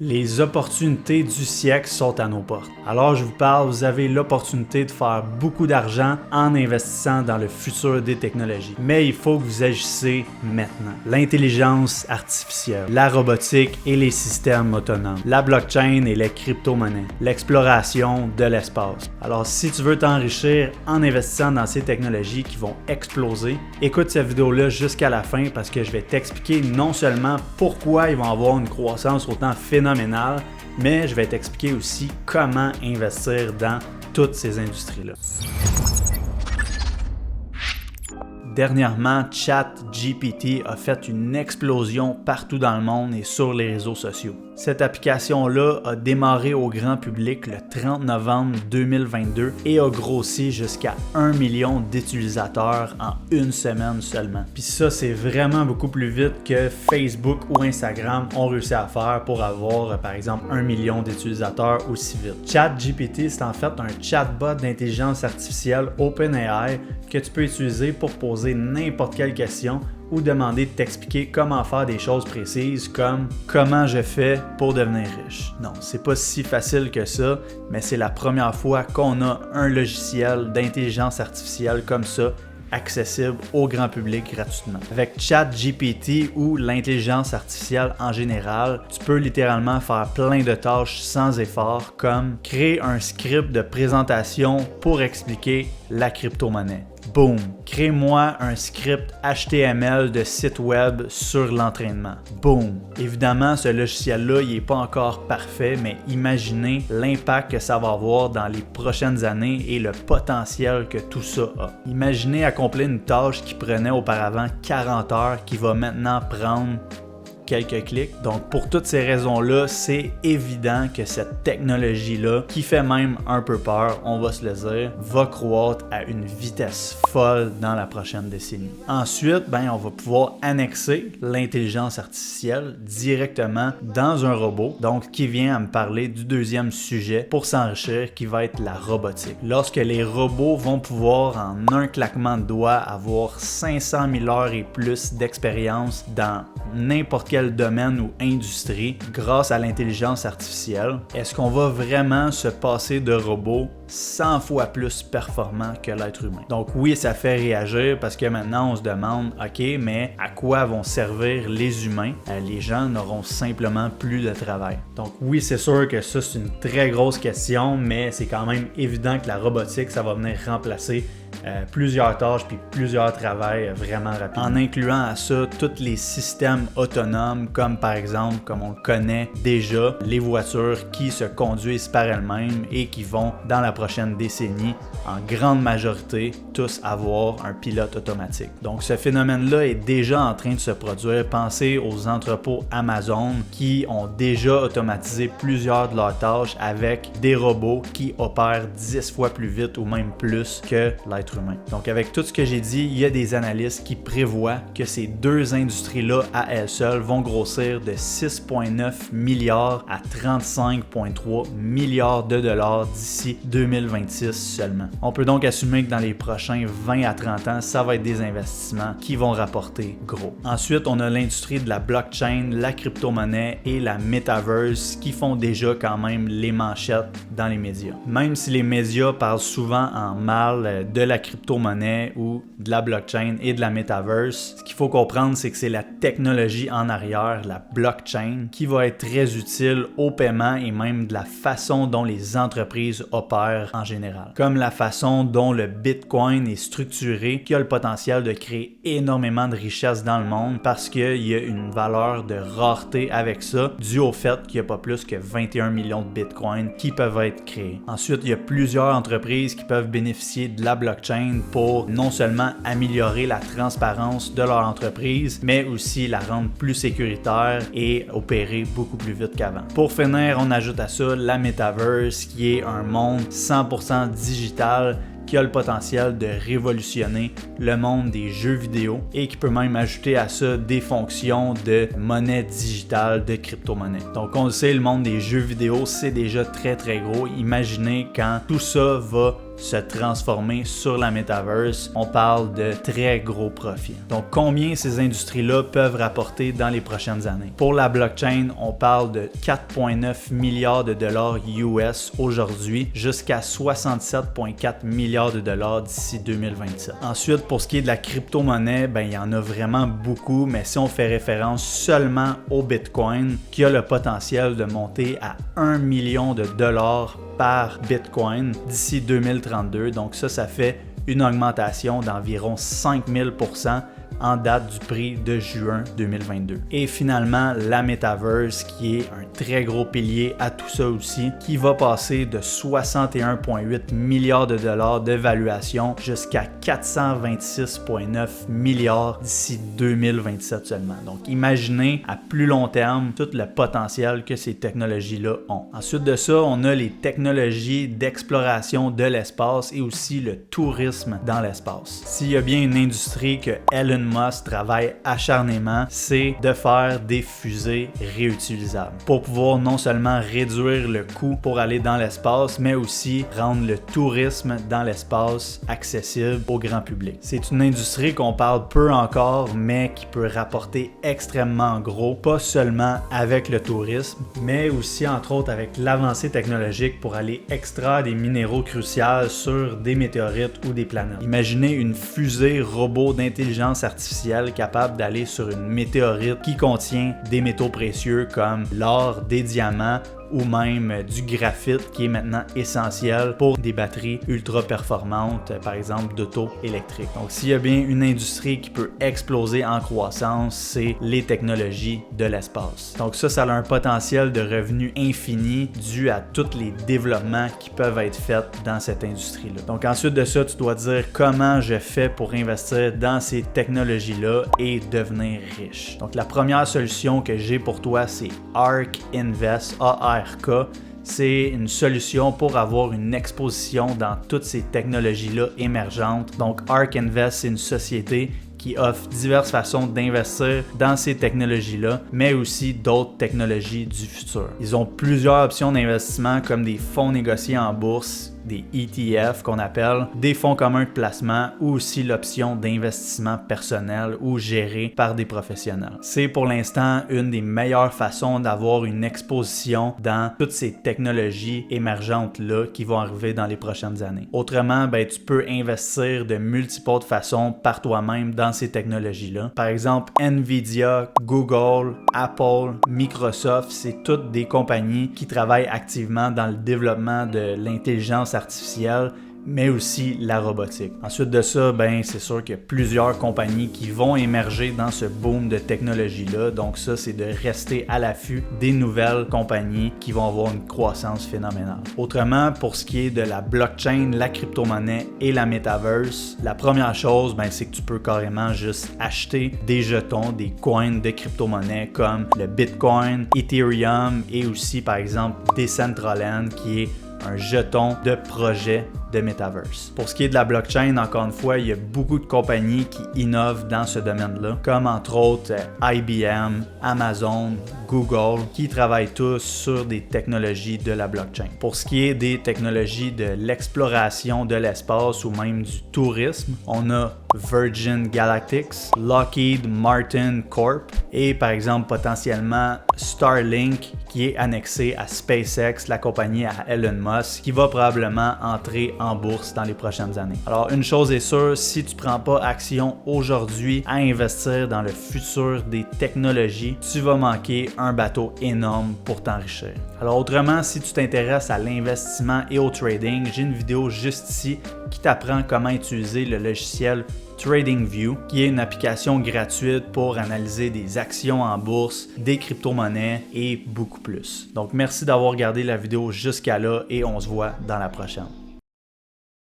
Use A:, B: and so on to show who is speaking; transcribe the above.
A: Les opportunités du siècle sont à nos portes. Alors je vous parle, vous avez l'opportunité de faire beaucoup d'argent en investissant dans le futur des technologies. Mais il faut que vous agissez maintenant. L'intelligence artificielle, la robotique et les systèmes autonomes, la blockchain et les crypto-monnaies, l'exploration de l'espace. Alors si tu veux t'enrichir en investissant dans ces technologies qui vont exploser, écoute cette vidéo-là jusqu'à la fin parce que je vais t'expliquer non seulement pourquoi ils vont avoir une croissance autant phénoménale, mais je vais t'expliquer aussi comment investir dans toutes ces industries-là. Dernièrement, ChatGPT a fait une explosion partout dans le monde et sur les réseaux sociaux. Cette application-là a démarré au grand public le 30 novembre 2022 et a grossi jusqu'à 1 million d'utilisateurs en une semaine seulement. Puis ça, c'est vraiment beaucoup plus vite que Facebook ou Instagram ont réussi à faire pour avoir, par exemple, 1 million d'utilisateurs aussi vite. ChatGPT, c'est en fait un chatbot d'intelligence artificielle OpenAI que tu peux utiliser pour poser n'importe quelle question ou demander de t'expliquer comment faire des choses précises comme comment je fais pour devenir riche. Non, c'est pas si facile que ça, mais c'est la première fois qu'on a un logiciel d'intelligence artificielle comme ça accessible au grand public gratuitement. Avec ChatGPT ou l'intelligence artificielle en général, tu peux littéralement faire plein de tâches sans effort comme créer un script de présentation pour expliquer la crypto-monnaie. Boom! Crée-moi un script HTML de site web sur l'entraînement. Boom! Évidemment, ce logiciel-là, il n'est pas encore parfait, mais imaginez l'impact que ça va avoir dans les prochaines années et le potentiel que tout ça a. Imaginez accomplir une tâche qui prenait auparavant 40 heures, qui va maintenant prendre quelques clics. Donc pour toutes ces raisons-là, c'est évident que cette technologie-là, qui fait même un peu peur, on va se le dire, va croître à une vitesse folle dans la prochaine décennie. Ensuite, on va pouvoir annexer l'intelligence artificielle directement dans un robot, donc qui vient à me parler du deuxième sujet pour s'enrichir, qui va être la robotique. Lorsque les robots vont pouvoir en un claquement de doigts avoir 500 000 heures et plus d'expérience dans n'importe quel domaine ou industrie grâce à l'intelligence artificielle, est-ce qu'on va vraiment se passer de robots 100 fois plus performants que l'être humain? Donc oui, ça fait réagir parce que maintenant on se demande, ok, mais à quoi vont servir les humains? Les gens n'auront simplement plus de travail. Donc oui, c'est sûr que ça c'est une très grosse question, mais c'est quand même évident que la robotique, ça va venir remplacer plusieurs tâches puis plusieurs travails vraiment rapidement. En incluant à ça tous les systèmes autonomes comme par exemple, comme on le connaît déjà, les voitures qui se conduisent par elles-mêmes et qui vont dans la prochaine décennie en grande majorité tous avoir un pilote automatique. Donc ce phénomène-là est déjà en train de se produire. Pensez aux entrepôts Amazon qui ont déjà automatisé plusieurs de leurs tâches avec des robots qui opèrent 10 fois plus vite ou même plus que l'être humain. Donc avec tout ce que j'ai dit, il y a des analystes qui prévoient que ces deux industries-là à elles seules vont grossir de 6,9 milliards à 35,3 milliards de dollars d'ici 2026 seulement. On peut donc assumer que dans les prochains 20 à 30 ans, ça va être des investissements qui vont rapporter gros. Ensuite, on a l'industrie de la blockchain, la crypto-monnaie et la metaverse qui font déjà quand même les manchettes dans les médias. Même si les médias parlent souvent en mal de la crypto-monnaie ou de la blockchain et de la metaverse, ce qu'il faut comprendre, c'est que c'est la technologie en arrière, la blockchain, qui va être très utile au paiement et même de la façon dont les entreprises opèrent en général. Comme la façon dont le Bitcoin est structuré, qui a le potentiel de créer énormément de richesses dans le monde parce qu'il y a une valeur de rareté avec ça, dû au fait qu'il n'y a pas plus que 21 millions de Bitcoins qui peuvent être créés. Ensuite, il y a plusieurs entreprises qui peuvent bénéficier de la blockchain pour non seulement améliorer la transparence de leur entreprise, mais aussi la rendre plus sécuritaire et opérer beaucoup plus vite qu'avant. Pour finir, on ajoute à ça la metaverse qui est un monde 100% digital qui a le potentiel de révolutionner le monde des jeux vidéo et qui peut même ajouter à ça des fonctions de monnaie digitale, de crypto-monnaie. Donc on le sait, le monde des jeux vidéo, c'est déjà très très gros. Imaginez quand tout ça va se transformer sur la Metaverse, on parle de très gros profits. Donc, combien ces industries-là peuvent rapporter dans les prochaines années? Pour la blockchain, on parle de 4,9 milliards de dollars US aujourd'hui jusqu'à 67,4 milliards de dollars d'ici 2027. Ensuite, pour ce qui est de la crypto-monnaie, il y en a vraiment beaucoup, mais si on fait référence seulement au Bitcoin, qui a le potentiel de monter à 1 million de dollars par Bitcoin d'ici 2032. Donc ça fait une augmentation d'environ 5000% en date du prix de juin 2022. Et finalement, la Metaverse, qui est un très gros pilier à tout ça aussi, qui va passer de 61,8 milliards de dollars de valuation jusqu'à 426,9 milliards d'ici 2027 seulement. Donc imaginez à plus long terme tout le potentiel que ces technologies-là ont. Ensuite de ça, on a les technologies d'exploration de l'espace et aussi le tourisme dans l'espace. S'il y a bien une industrie que Elon Musk travaille acharnément, c'est de faire des fusées réutilisables pour pouvoir non seulement réduire le coût pour aller dans l'espace, mais aussi rendre le tourisme dans l'espace accessible au grand public. C'est une industrie qu'on parle peu encore, mais qui peut rapporter extrêmement gros, pas seulement avec le tourisme, mais aussi entre autres avec l'avancée technologique pour aller extraire des minéraux cruciaux sur des météorites ou des planètes. Imaginez une fusée robot d'intelligence artificielle capable d'aller sur une météorite qui contient des métaux précieux comme l'or, des diamants ou même du graphite qui est maintenant essentiel pour des batteries ultra performantes, par exemple d'auto électriques. Donc s'il y a bien une industrie qui peut exploser en croissance, c'est les technologies de l'espace. Donc ça a un potentiel de revenus infini dû à tous les développements qui peuvent être faits dans cette industrie-là. Donc ensuite de ça, tu dois dire comment je fais pour investir dans ces technologies-là et devenir riche. Donc la première solution que j'ai pour toi, c'est ARK Invest, ARK. C'est une solution pour avoir une exposition dans toutes ces technologies-là émergentes. Donc ARK Invest, c'est une société qui offre diverses façons d'investir dans ces technologies-là, mais aussi d'autres technologies du futur. Ils ont plusieurs options d'investissement comme des fonds négociés en bourse, des ETF qu'on appelle, des fonds communs de placement ou aussi l'option d'investissement personnel ou géré par des professionnels. C'est pour l'instant une des meilleures façons d'avoir une exposition dans toutes ces technologies émergentes-là qui vont arriver dans les prochaines années. Autrement, tu peux investir de multiples autres façons par toi-même dans ces technologies-là. Par exemple, Nvidia, Google, Apple, Microsoft, c'est toutes des compagnies qui travaillent activement dans le développement de l'intelligence artificielle, mais aussi la robotique. Ensuite de ça, c'est sûr qu'il y a plusieurs compagnies qui vont émerger dans ce boom de technologie-là. Donc ça, c'est de rester à l'affût des nouvelles compagnies qui vont avoir une croissance phénoménale. Autrement, pour ce qui est de la blockchain, la crypto-monnaie et la metaverse, la première chose, c'est que tu peux carrément juste acheter des jetons, des coins de crypto-monnaie comme le Bitcoin, Ethereum et aussi, par exemple, Decentraland qui est un jeton de projet de Metaverse. Pour ce qui est de la blockchain, encore une fois, il y a beaucoup de compagnies qui innovent dans ce domaine-là, comme entre autres IBM, Amazon, Google, qui travaillent tous sur des technologies de la blockchain. Pour ce qui est des technologies de l'exploration de l'espace ou même du tourisme, on a Virgin Galactic, Lockheed Martin Corp et par exemple potentiellement Starlink qui est annexé à SpaceX, la compagnie à Elon Musk, qui va probablement entrer en bourse dans les prochaines années. Alors une chose est sûre, si tu ne prends pas action aujourd'hui à investir dans le futur des technologies, tu vas manquer un bateau énorme pour t'enrichir. Alors autrement, si tu t'intéresses à l'investissement et au trading, j'ai une vidéo juste ici qui t'apprend comment utiliser le logiciel TradingView, qui est une application gratuite pour analyser des actions en bourse, des crypto-monnaies et beaucoup plus. Donc merci d'avoir regardé la vidéo jusqu'à là et on se voit dans la prochaine.